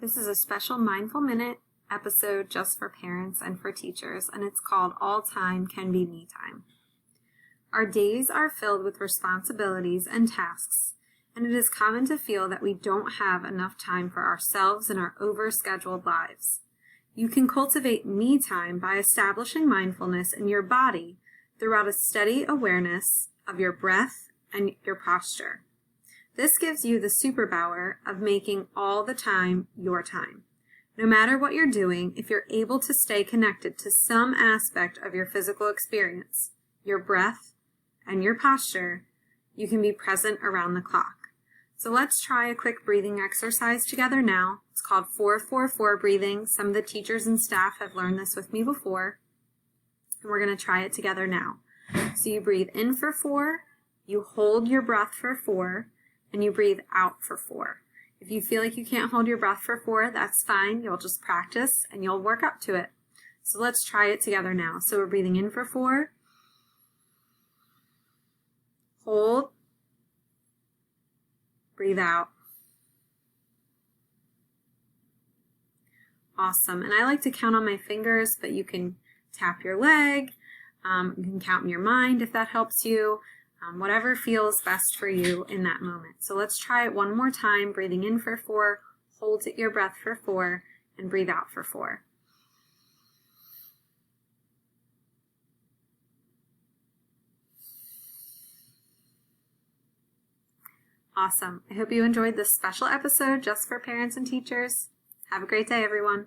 This is a special Mindful Minute episode just for parents and for teachers, and it's called All Time Can Be Me Time. Our days are filled with responsibilities and tasks, and it is common to feel that we don't have enough time for ourselves in our overscheduled lives. You can cultivate me time by establishing mindfulness in your body throughout a steady awareness of your breath and your posture. This gives you the superpower of making all the time your time. No matter what you're doing, if you're able to stay connected to some aspect of your physical experience, your breath, and your posture, you can be present around the clock. So let's try a quick breathing exercise together now. It's called 4-4-4 breathing. Some of the teachers and staff have learned this with me before, and we're going to try it together now. So you breathe in for 4, you hold your breath for 4, and you breathe out for 4. If you feel like you can't hold your breath for 4, that's fine. You'll just practice and you'll work up to it. So let's try it together now. So we're breathing in for 4. Hold. Breathe out. Awesome. And I like to count on my fingers, but you can tap your leg. You can count in your mind if that helps you. Whatever feels best for you in that moment. So let's try it one more time, breathing in for 4, hold your breath for 4, and breathe out for 4. Awesome. I hope you enjoyed this special episode just for parents and teachers. Have a great day, everyone.